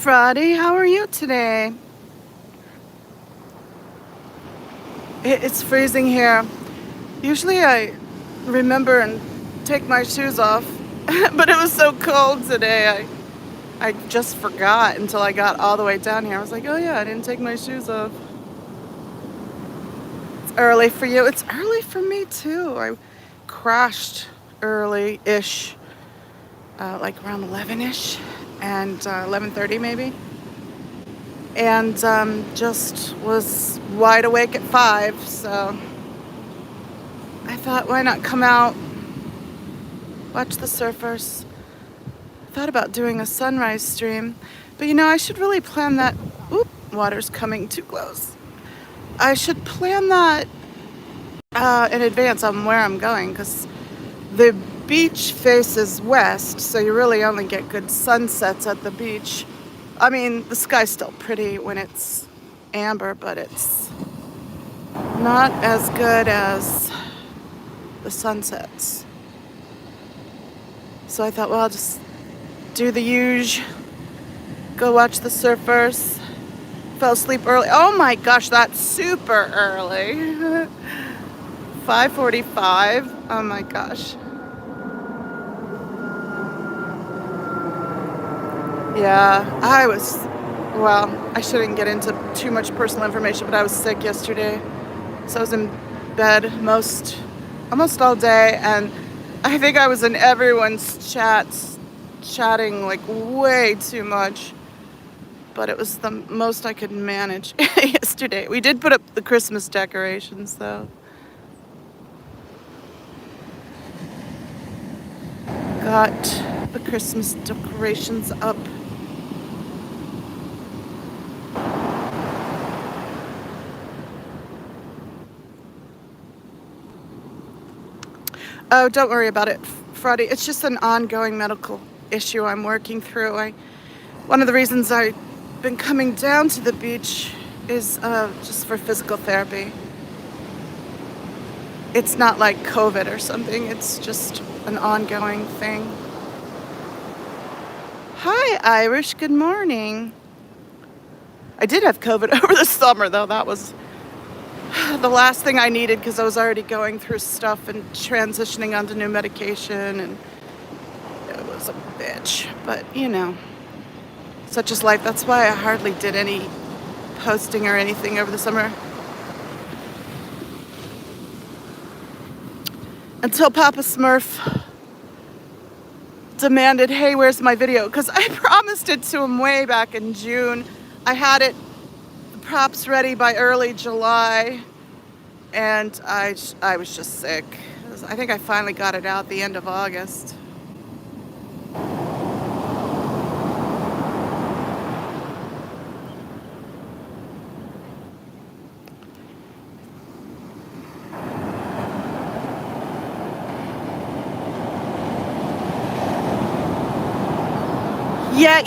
Friday. How are you today? It's freezing here. Usually I remember and take my shoes off, but it was so cold today. I just forgot until I got all the way down here. I was like, oh yeah, I didn't take my shoes off. It's early for you. It's early for me too. I crashed early-ish, like around 11-ish and 11:30 maybe. And just was wide awake at 5, so I thought, why not come out, watch the surfers. Thought about doing a sunrise stream, but I should really plan that. Oop, water's coming too close. I should plan that in advance on where I'm going, because the beach faces west, so you really only get good sunsets at the beach. I mean, the sky's still pretty when it's amber, but it's not as good as the sunsets. So I thought, well, I'll just do the usual, go watch the surfers. Fell asleep early. Oh my gosh, that's super early. 5:45. Oh my gosh. Yeah, I shouldn't get into too much personal information, but I was sick yesterday. So I was in bed almost all day, and I think I was in everyone's chats, chatting like way too much. But it was the most I could manage yesterday. We did put up the Christmas decorations, though. Got the Christmas decorations up. Oh, don't worry about it, Friday. It's just an ongoing medical issue I'm working through. One of the reasons I've been coming down to the beach is just for physical therapy. It's not like COVID or something. It's just an ongoing thing. Hi, Irish. Good morning. I did have COVID over the summer, though. That was the last thing I needed, because I was already going through stuff and transitioning onto new medication, and it was a bitch. But, such is life. That's why I hardly did any posting or anything over the summer. Until Papa Smurf demanded, hey, where's my video? Because I promised it to him way back in June. I had the props ready by early July, and I was just sick. I think I finally got it out the end of August. Yeah,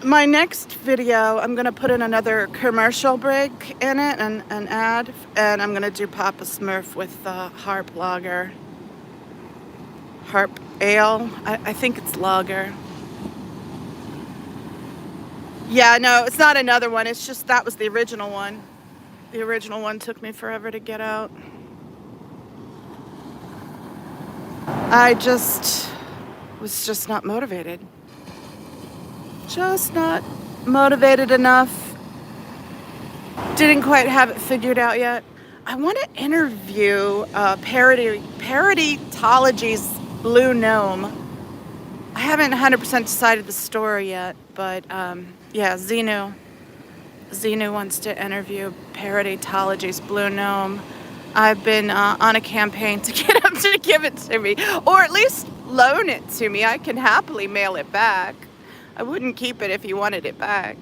my next video, I'm gonna put in another commercial break in it, and an ad, and I'm gonna do Papa Smurf with Harp Lager. Harp Ale, I think it's lager. Yeah, no, it's not another one, it's just that was the original one. The original one took me forever to get out. I was just not motivated. Just not motivated enough. Didn't quite have it figured out yet. I want to interview Parodytology's Blue Gnome. I haven't 100% decided the story yet, but yeah, Xenu wants to interview Parodytology's Blue Gnome. I've been on a campaign to get him to give it to me, or at least loan it to me. I can happily mail it back. I wouldn't keep it if he wanted it back.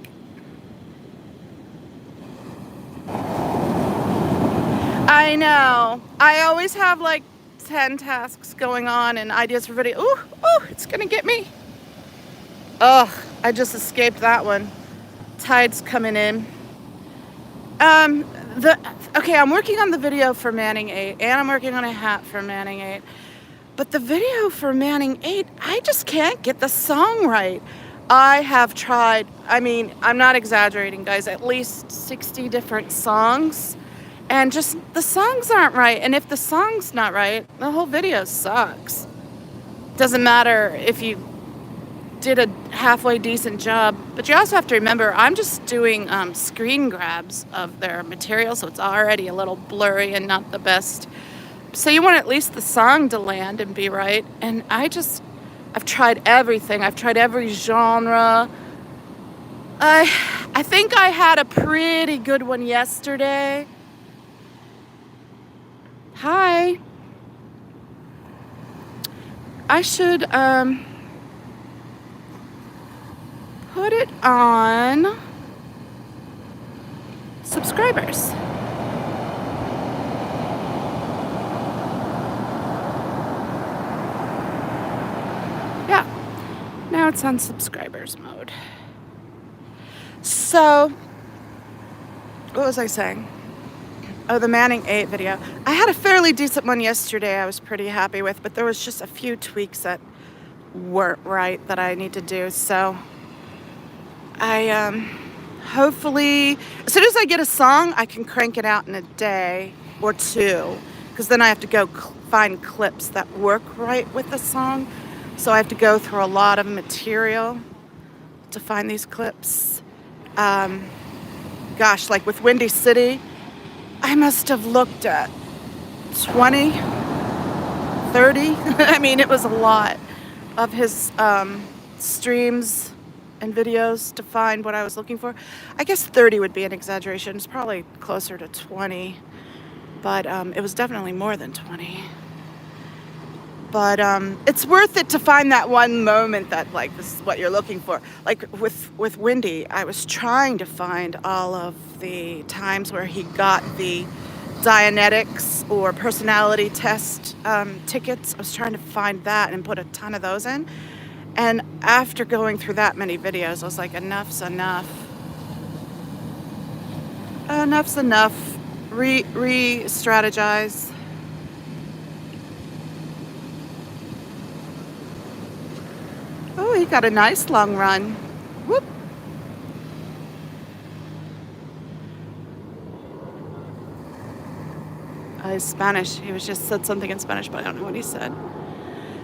I know. I always have like 10 tasks going on and ideas for video. Ooh, it's gonna get me. Ugh, I just escaped that one. Tide's coming in. Okay, I'm working on the video for Manning 8, and I'm working on a hat for Manning 8. But the video for Manning 8, I just can't get the song right. I have tried, I mean, I'm not exaggerating, guys, at least 60 different songs. And just the songs aren't right. And if the song's not right, the whole video sucks. Doesn't matter if you did a halfway decent job. But you also have to remember, I'm just doing screen grabs of their material, so it's already a little blurry and not the best. So you want at least the song to land and be right. And I've tried everything. I've tried every genre. I think I had a pretty good one yesterday. Hi. I should put it on subscribers. Yeah. Now it's on subscribers mode. So, what was I saying? Oh, the Manning 8 video. I had a fairly decent one yesterday I was pretty happy with, but there was just a few tweaks that weren't right that I need to do. So I hopefully, as soon as I get a song, I can crank it out in a day or two, because then I have to go find clips that work right with the song. So I have to go through a lot of material to find these clips. Gosh, like with Windy City, I must have looked at 20, 30. I mean, it was a lot of his streams and videos to find what I was looking for. I guess 30 would be an exaggeration. It's probably closer to 20, but it was definitely more than 20. But it's worth it to find that one moment that, like, this is what you're looking for. Like with Windy, I was trying to find all of the times where he got the Dianetics or personality test tickets. I was trying to find that and put a ton of those in. And after going through that many videos, I was like, enough's enough. Enough's enough. Re-strategize. Oh, he got a nice long run. Whoop. His Spanish. He was just said something in Spanish, but I don't know what he said.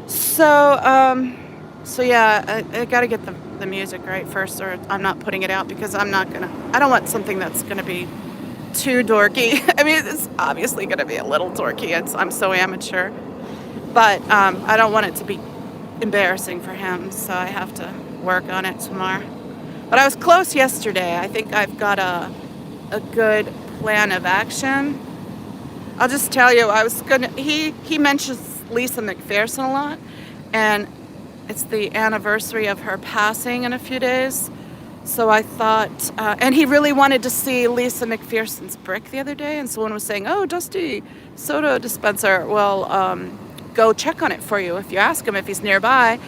So yeah, I got to get the music right first, or I'm not putting it out, because I don't want something that's gonna be too dorky. I mean, it's obviously gonna be a little dorky. I'm so amateur, but I don't want it to be embarrassing for him, so I have to work on it tomorrow. But I was close yesterday. I think I've got a good plan of action. I'll just tell you, he mentions Lisa McPherson a lot, and it's the anniversary of her passing in a few days. So I thought, and he really wanted to see Lisa McPherson's brick the other day, and someone was saying, oh, Dusty soda dispenser. Well, go check on it for you if you ask him if he's nearby.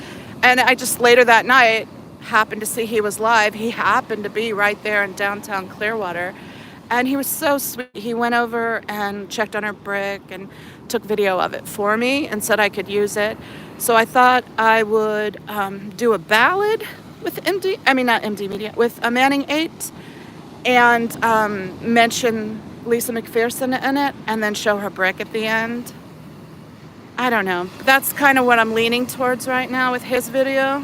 And I just later that night happened to see he was live. He happened to be right there in downtown Clearwater, and he was so sweet. He went over and checked on her brick and took video of it for me and said I could use it. So I thought I would do a ballad with not MD Media, with a Manning 8, and mention Lisa McPherson in it, and then show her brick at the end. I don't know. That's kind of what I'm leaning towards right now with his video.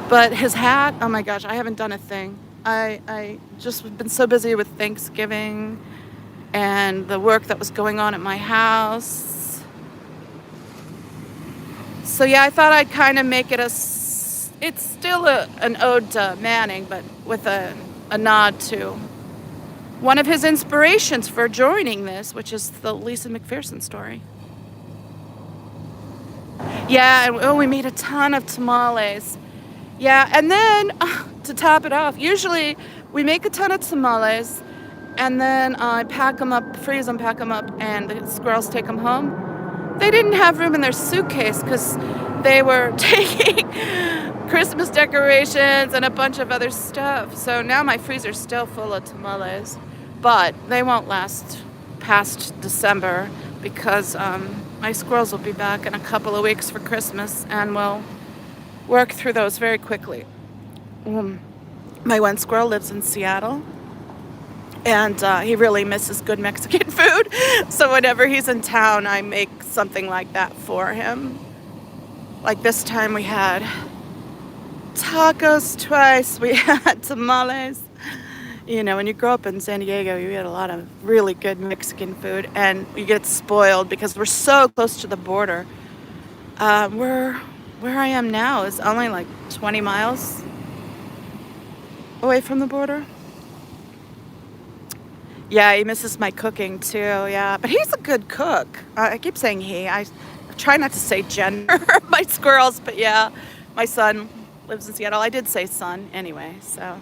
But his hat, oh my gosh, I haven't done a thing. I just been so busy with Thanksgiving and the work that was going on at my house. So yeah, I thought I'd kind of make it it's still an ode to Manning, but with a nod to one of his inspirations for joining this, which is the Lisa McPherson story. Yeah, and we made a ton of tamales. Yeah, and then to top it off, usually we make a ton of tamales, and then I pack them up, freeze them, pack them up, and the squirrels take them home. They didn't have room in their suitcase because they were taking Christmas decorations and a bunch of other stuff. So now my freezer's still full of tamales, but they won't last past December, because my squirrels will be back in a couple of weeks for Christmas, and we'll work through those very quickly. Um, my one squirrel lives in Seattle, and he really misses good Mexican food. So whenever he's in town, I make something like that for him. Like this time we had tacos twice, we had tamales. You know, when you grow up in San Diego, you get a lot of really good Mexican food, and you get spoiled because we're so close to the border. Where I am now is only like 20 miles away from the border. Yeah, he misses my cooking too. Yeah, but he's a good cook. I keep saying he. I try not to say gender of my squirrels, but yeah, my son lives in Seattle. I did say son anyway. So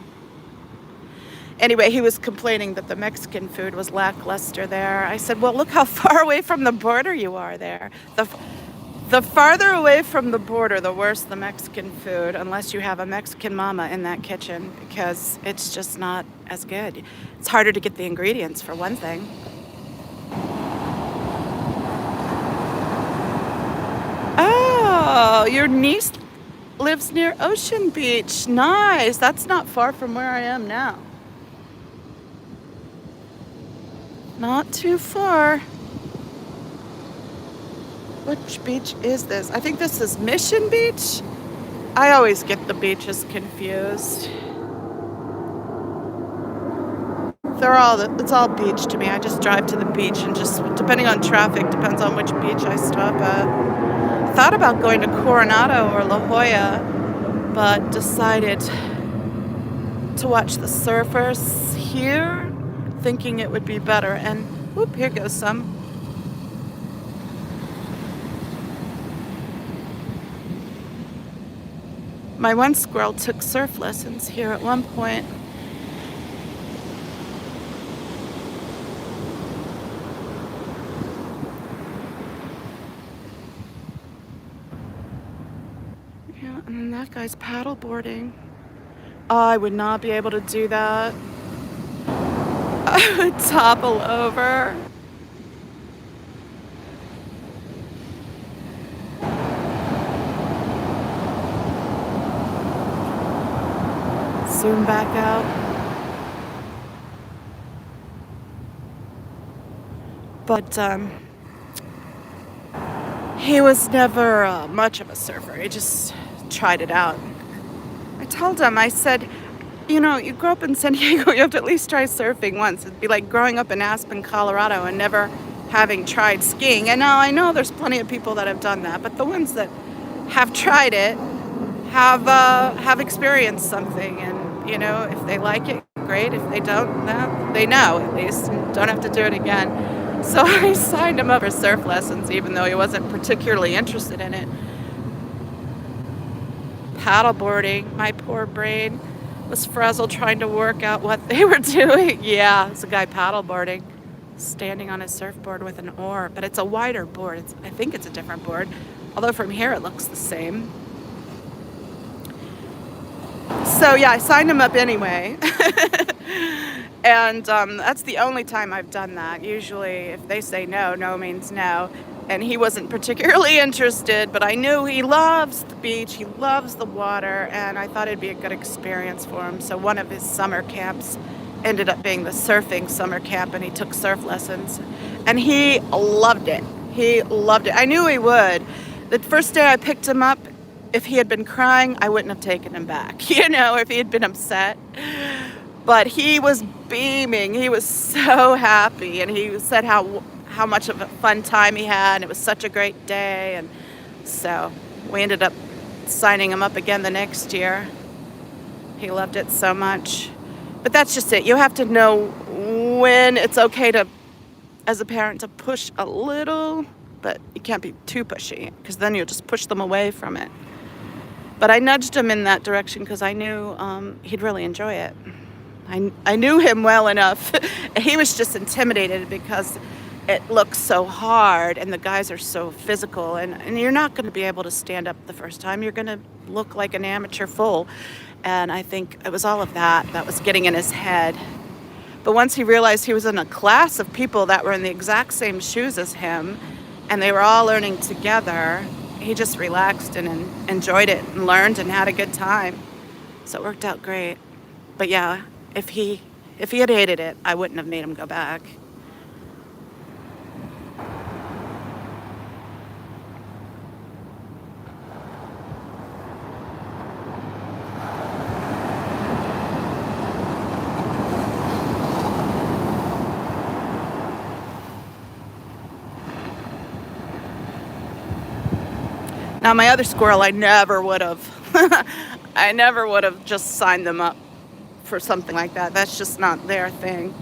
anyway, he was complaining that the Mexican food was lackluster there. I said, well, look how far away from the border you are there. The farther away from the border, the worse the Mexican food, unless you have a Mexican mama in that kitchen, because it's just not as good. It's harder to get the ingredients, for one thing. Oh, your niece lives near Ocean Beach. Nice. That's not far from where I am now. Not too far. Which beach is this? I think this is Mission Beach. I always get the beaches confused. It's all beach to me. I just drive to the beach and just, depending on traffic, depends on which beach I stop at. Thought about going to Coronado or La Jolla, but decided to watch the surfers here, thinking it would be better. And whoop, here goes some. My one squirrel took surf lessons here at one point. Yeah, and that guy's paddleboarding. Oh, I would not be able to do that. I would topple over. Zoom back out. But he was never much of a surfer. He just tried it out. I told him, I said, you know, you grow up in San Diego, you have to at least try surfing once. It'd be like growing up in Aspen, Colorado, and never having tried skiing. And now I know there's plenty of people that have done that, but the ones that have tried it have experienced something. And, you know, if they like it, great. If they don't, they know at least, and don't have to do it again. So I signed him up for surf lessons, even though he wasn't particularly interested in it. Paddleboarding, my poor brain was frazzled trying to work out what they were doing. Yeah, it's a guy paddleboarding, standing on a surfboard with an oar, but it's a wider board. I think it's a different board, although from here it looks the same. So yeah, I signed him up anyway. And that's the only time I've done that. Usually if they say no, no means no. And he wasn't particularly interested, but I knew he loves the beach, he loves the water, and I thought it'd be a good experience for him. So one of his summer camps ended up being the surfing summer camp, and he took surf lessons. And he loved it. He loved it. I knew he would. The first day I picked him up, if he had been crying, I wouldn't have taken him back, you know, if he had been upset. But he was beaming. He was so happy, and he said how much of a fun time he had, and it was such a great day. And so we ended up signing him up again the next year. He loved it so much. But that's just it. You have to know when it's okay to, as a parent, to push a little, but you can't be too pushy, because then you'll just push them away from it. But I nudged him in that direction because I knew he'd really enjoy it. I knew him well enough. He was just intimidated because it looks so hard and the guys are so physical, and you're not going to be able to stand up the first time. You're going to look like an amateur fool. And I think it was all of that was getting in his head. But once he realized he was in a class of people that were in the exact same shoes as him, and they were all learning together, he just relaxed and enjoyed it and learned and had a good time. So it worked out great. But yeah, if he had hated it, I wouldn't have made him go back. Now my other squirrel, I never would have. I never would have just signed them up for something like that. That's just not their thing.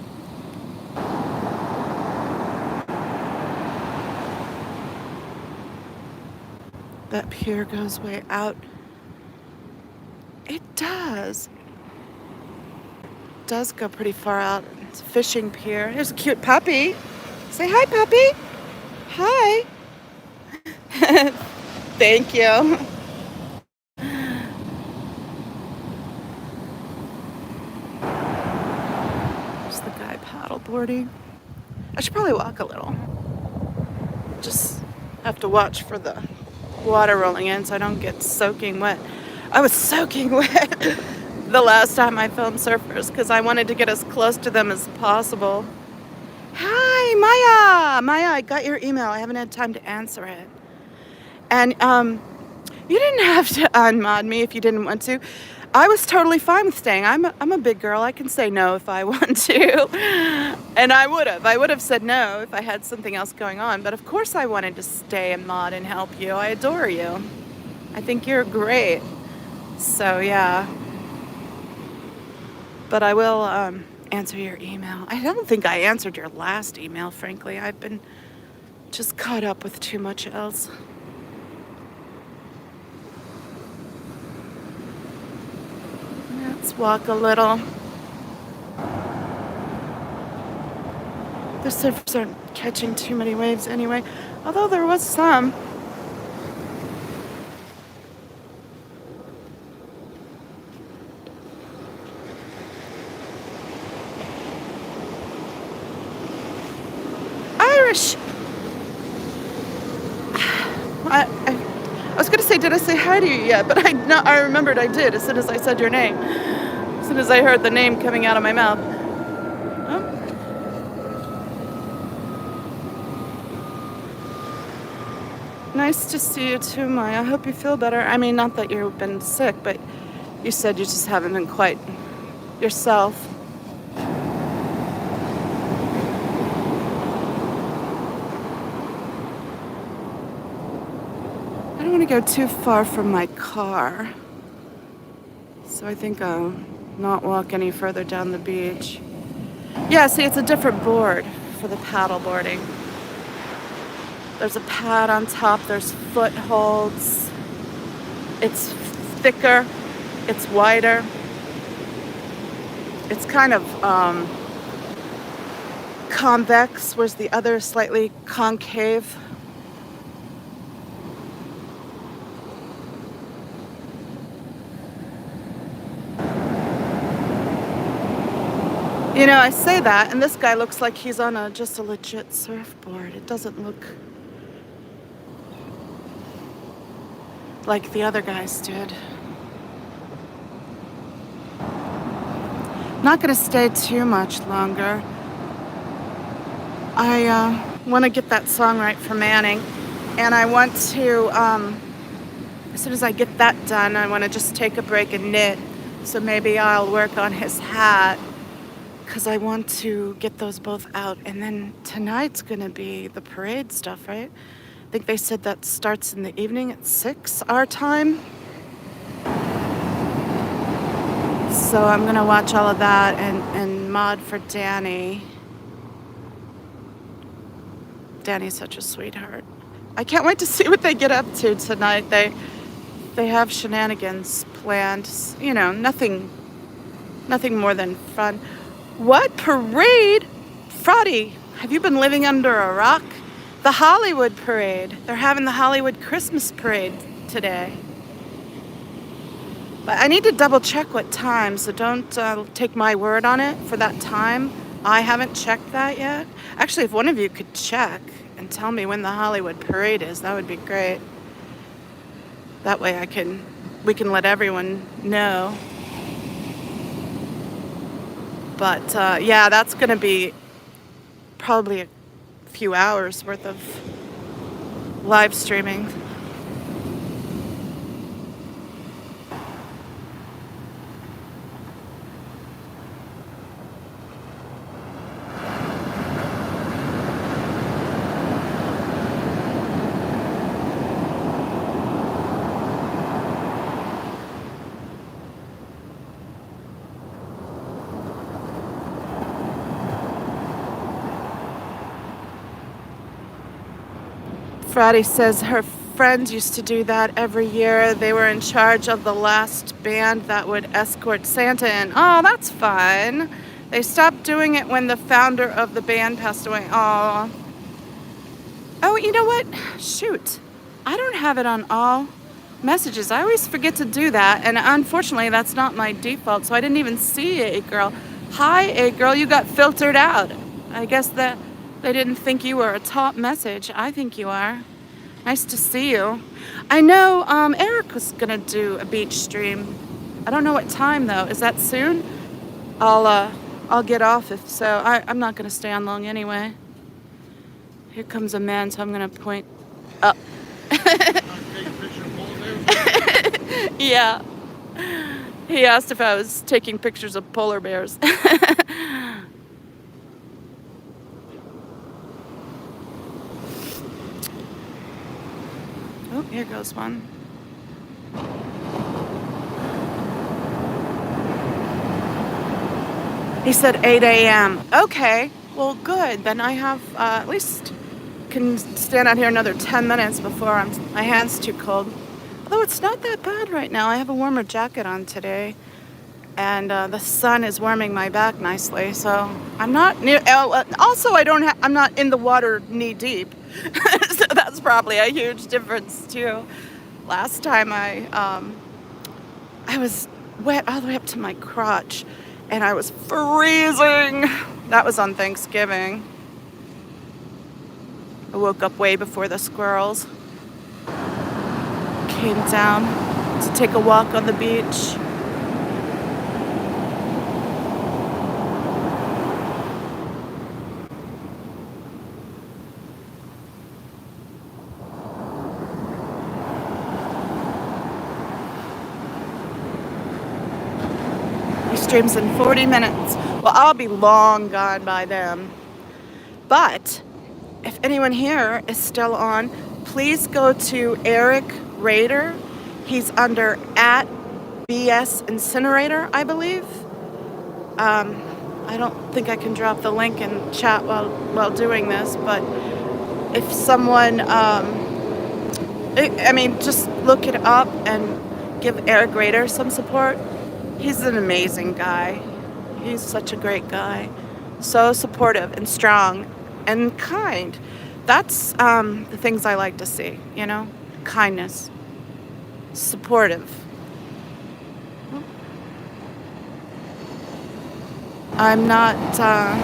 That pier goes way out. It does. It does go pretty far out. It's a fishing pier. Here's a cute puppy. Say hi, puppy. Hi. Thank you. There's the guy paddleboarding. I should probably walk a little. Just have to watch for the water rolling in so I don't get soaking wet. I was soaking wet the last time I filmed surfers because I wanted to get as close to them as possible. Hi, Maya. Maya, I got your email. I haven't had time to answer it. And you didn't have to unmod me if you didn't want to. I was totally fine with staying. I'm a big girl. I can say no if I want to. And I would have. I would have said no if I had something else going on. But of course I wanted to stay and mod and help you. I adore you. I think you're great. So yeah. But I will answer your email. I don't think I answered your last email, frankly. I've been just caught up with too much else. Let's walk a little. The surfers aren't catching too many waves anyway, although there was some. Irish! I was going to say, did I say hi to you yet? But I remembered I did as soon as I said your name. As soon as I heard the name coming out of my mouth. Oh. Nice to see you too, Maya. I hope you feel better. I mean, not that you've been sick, but you said you just haven't been quite yourself. I don't want to go too far from my car, so I think I'll not walk any further down the beach. Yeah, see, it's a different board for the paddle boarding. There's a pad on top, there's footholds. It's thicker, it's wider. It's kind of convex, whereas the other is slightly concave. You know, I say that, and this guy looks like he's on just a legit surfboard. It doesn't look like the other guys did. Not gonna stay too much longer. I want to get that song right for Manning, and I want to, as soon as I get that done, I want to just take a break and knit. So maybe I'll work on his hat, because I want to get those both out. And then tonight's going to be the parade stuff, right? I think they said that starts in the evening at 6 our time. So I'm going to watch all of that and mod for Danny. Danny's such a sweetheart. I can't wait to see what they get up to tonight. They have shenanigans planned. You know, nothing more than fun. What parade? Fraudy, have you been living under a rock? The Hollywood parade. They're having the Hollywood Christmas parade today. But I need to double check what time, so don't take my word on it for that time. I haven't checked that yet. Actually, if one of you could check and tell me when the Hollywood parade is, that would be great. That way we can let everyone know. But yeah, that's going to be probably a few hours worth of live streaming. Friday says her friends used to do that every year. They were in charge of the last band that would escort Santa in. Oh, that's fun. They stopped doing it when the founder of the band passed away. Oh. Oh, you know what? Shoot. I don't have it on all messages. I always forget to do that, and unfortunately that's not my default, so I didn't even see A Girl. Hi, A Girl, you got filtered out. I guess that they didn't think you were a top message. I think you are. Nice to see you. I know Eric was gonna do a beach stream. I don't know what time though. Is that soon? I'll get off if so. I'm not gonna stay on long anyway. Here comes a man, so I'm gonna point up. Yeah. He asked if I was taking pictures of polar bears. Oh, here goes one. He said 8 a.m. Okay, well, good. Then I have at least can stand out here another 10 minutes before my hand's too cold. Although it's not that bad right now. I have a warmer jacket on today, and the sun is warming my back nicely. So I'm not near. Also, I'm not in the water knee deep, so that's probably a huge difference too. Last time I was wet all the way up to my crotch, and I was freezing. That was on Thanksgiving. I woke up way before the squirrels came down to take a walk on the beach. He streams in 40 minutes. Well, I'll be long gone by then. But if anyone here is still on, please go to Eric Rader. He's under @BS Incinerator, I believe. I don't think I can drop the link in chat while doing this, but if someone, just look it up and give Eric Rader some support. He's an amazing guy. He's such a great guy. So supportive and strong and kind. That's the things I like to see, you know? Kindness. Supportive. I'm not, I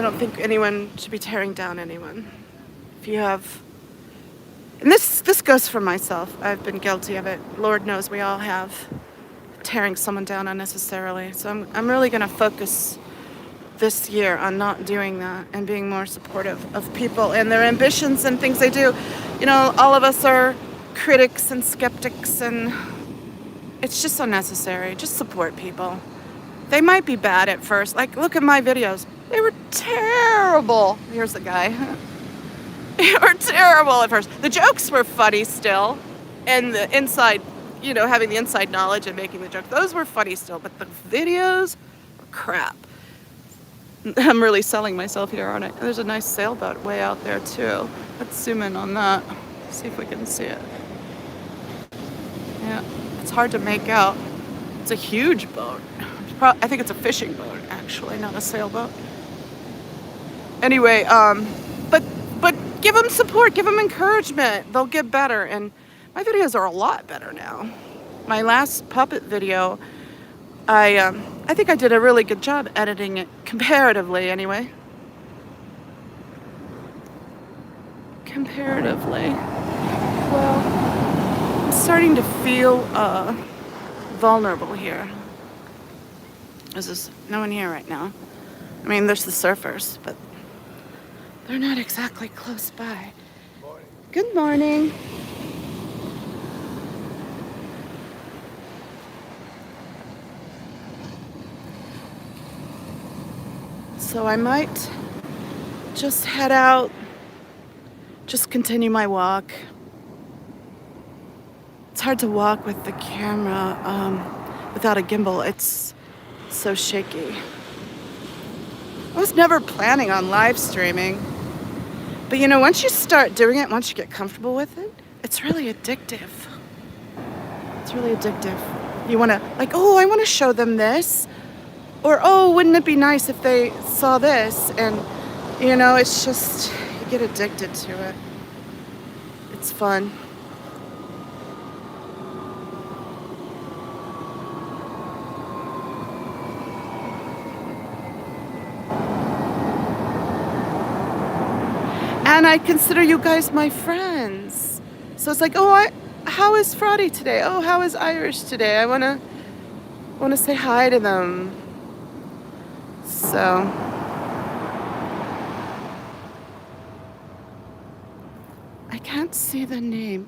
don't think anyone should be tearing down anyone. If you have, and this goes for myself. I've been guilty of it. Lord knows we all have, tearing someone down unnecessarily. So I'm really going to focus this year on not doing that and being more supportive of people and their ambitions and things they do. You know, all of us are critics and skeptics, and it's just unnecessary. Just support people. They might be bad at first. Like, look at my videos. They were terrible. Here's the guy. They were terrible at first. The jokes were funny still, and the inside, you know, having the inside knowledge and making the jokes, those were funny still, but the videos were crap. I'm really selling myself here, aren't I? There's a nice sailboat way out there too. Let's zoom in on that. See if we can see it. Yeah, it's hard to make out. It's a huge boat. I think it's a fishing boat, actually, not a sailboat. Anyway, but give them support, give them encouragement. They'll get better, and my videos are a lot better now. My last puppet video, I think I did a really good job editing it, comparatively anyway. Comparatively. Well, I'm starting to feel vulnerable here. There's no one here right now. I mean, there's the surfers, but they're not exactly close by. Good morning. So I might just head out, just continue my walk. It's hard to walk with the camera without a gimbal. It's so shaky. I was never planning on live streaming. But you know, once you start doing it, once you get comfortable with it, it's really addictive. It's really addictive. You want to, like, oh, I want to show them this. Or, oh, wouldn't it be nice if they saw this? And, you know, it's just, you get addicted to it. It's fun. And I consider you guys my friends. So it's like, oh, how is Frotty today? Oh, how is Irish today? I wanna say hi to them. So I can't see the name.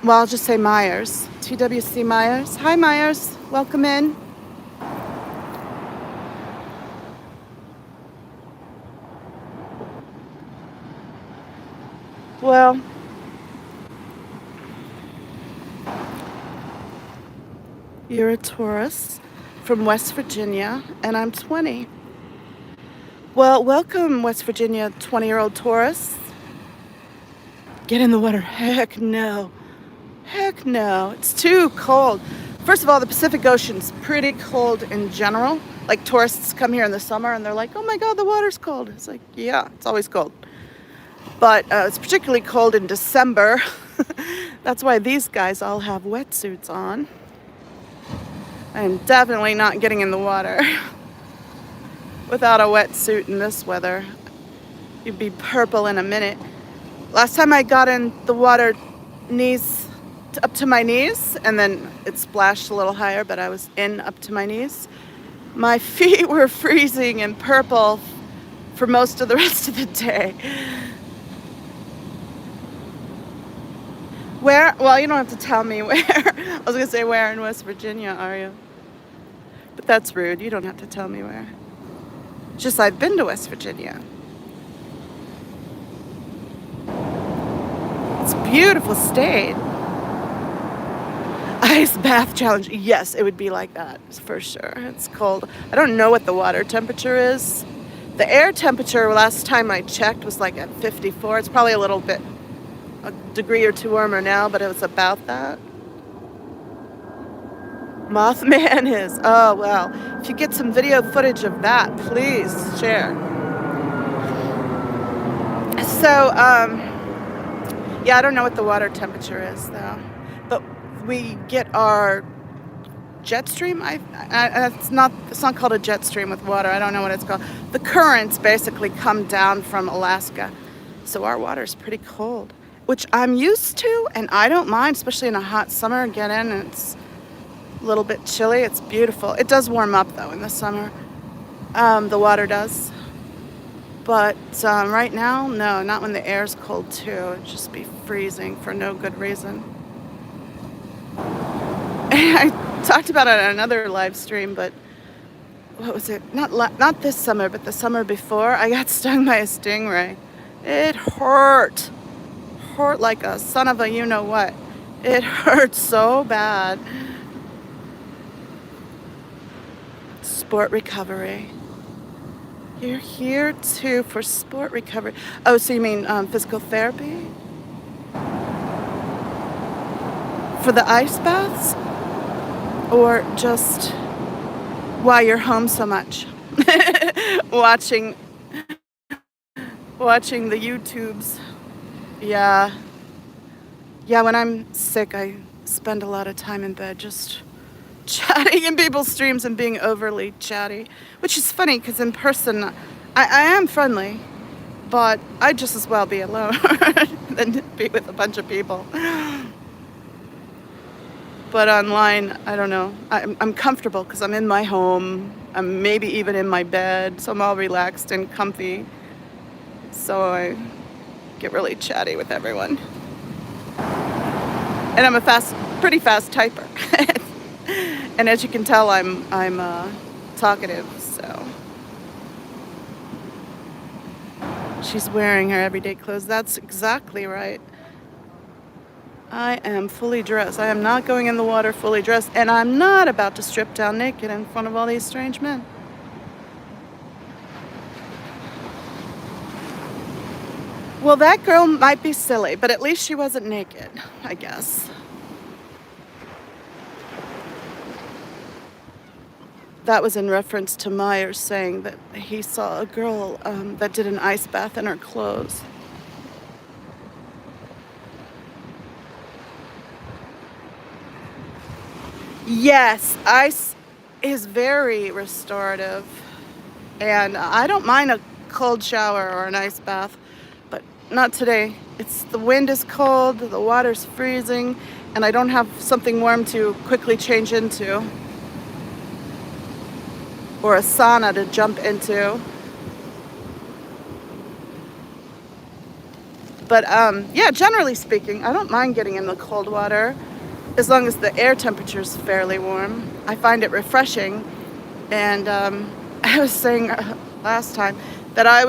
Well, I'll just say Myers. TWC Myers. Hi, Myers. Welcome in. Well, you're a tourist from West Virginia, and I'm 20. Well, welcome, West Virginia 20-year-old tourists. Get in the water. Heck no. Heck no. It's too cold. First of all, the Pacific Ocean's pretty cold in general. Like, tourists come here in the summer and they're like, oh my God, the water's cold. It's like, yeah, it's always cold. But it's particularly cold in December. That's why these guys all have wetsuits on. I'm definitely not getting in the water without a wetsuit in this weather. You'd be purple in a minute. Last time I got in the water up to my knees, and then it splashed a little higher, but I was in up to my knees. My feet were freezing and purple for most of the rest of the day. Where? Well, you don't have to tell me where. I was going to say, where in West Virginia are you? But that's rude. You don't have to tell me where. Just I've been to West Virginia. It's a beautiful state. Ice bath challenge. Yes, it would be like that for sure. It's cold. I don't know what the water temperature is. The air temperature last time I checked was like at 54. It's probably a degree or two warmer now, but it was about that. Mothman is. Oh, well. If you get some video footage of that, please share. So, yeah, I don't know what the water temperature is, though. But we get our jet stream. It's not called a jet stream with water. I don't know what it's called. The currents basically come down from Alaska. So our water's pretty cold, which I'm used to, and I don't mind, especially in a hot summer. Get in, and it's a little bit chilly. It's beautiful. It does warm up, though, in the summer. The water does. But right now, no, not when the air's cold, too. It'd just be freezing for no good reason. I talked about it on another live stream, but what was it? Not this summer, but the summer before, I got stung by a stingray. It hurt. Hurt like a son of a you-know-what. It hurt so bad. Sport recovery. You're here, too, for sport recovery. Oh, so you mean physical therapy? For the ice baths? Or just why you're home so much? watching the YouTubes. Yeah. Yeah, when I'm sick, I spend a lot of time in bed just chatting in people's streams and being overly chatty, which is funny because in person, I am friendly, but I'd just as well be alone than be with a bunch of people. But online, I don't know. I'm comfortable because I'm in my home. I'm maybe even in my bed, so I'm all relaxed and comfy. So I get really chatty with everyone. And I'm a pretty fast typer. And as you can tell, I'm talkative. So she's wearing her everyday clothes. That's exactly right. I am fully dressed. I am not going in the water fully dressed, and I'm not about to strip down naked in front of all these strange men. Well, that girl might be silly, but at least she wasn't naked, I guess. That was in reference to Myers saying that he saw a girl that did an ice bath in her clothes. Yes, ice is very restorative, and I don't mind a cold shower or an ice bath, but not today. It's the wind is cold, the water's freezing, and I don't have something warm to quickly change into or a sauna to jump into. But yeah, generally speaking, I don't mind getting in the cold water as long as the air temperature is fairly warm. I find it refreshing. And I was saying last time that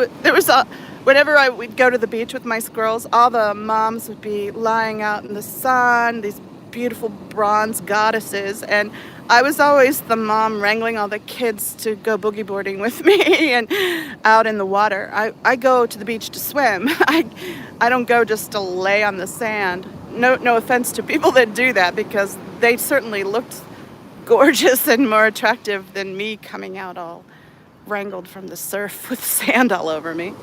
whenever I would go to the beach with my squirrels, all the moms would be lying out in the sun, these beautiful bronze goddesses, and I was always the mom wrangling all the kids to go boogie boarding with me and out in the water. I go to the beach to swim. I don't go just to lay on the sand. No offense to people that do that, because they certainly looked gorgeous and more attractive than me coming out all wrangled from the surf with sand all over me.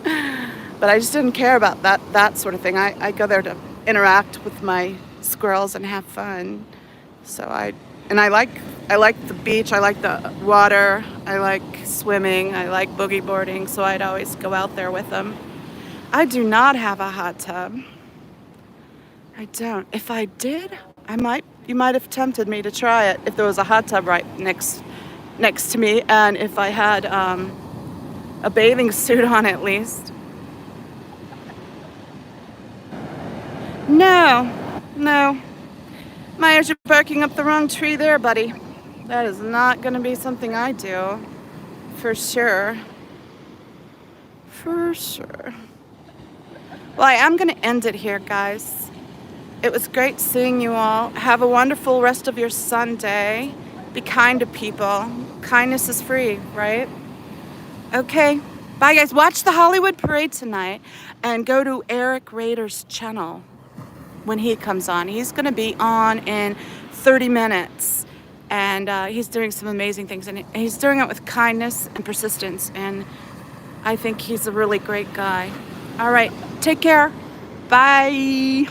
But I just didn't care about that sort of thing. I go there to interact with my squirrels and have fun. So I like the beach, I like the water, I like swimming, I like boogie boarding, so I'd always go out there with them. I do not have a hot tub. I don't. If I did, you might have tempted me to try it if there was a hot tub right next to me, and if I had a bathing suit on at least. No. Myers, you're barking up the wrong tree there, buddy. That is not going to be something I do. For sure. For sure. Well, I am going to end it here, guys. It was great seeing you all. Have a wonderful rest of your Sunday. Be kind to people. Kindness is free, right? Okay. Bye, guys. Watch the Hollywood Parade tonight and go to Eric Rader's channel when he comes on. He's going to be on in 30 minutes. And he's doing some amazing things. And he's doing it with kindness and persistence. And I think he's a really great guy. All right. Take care. Bye.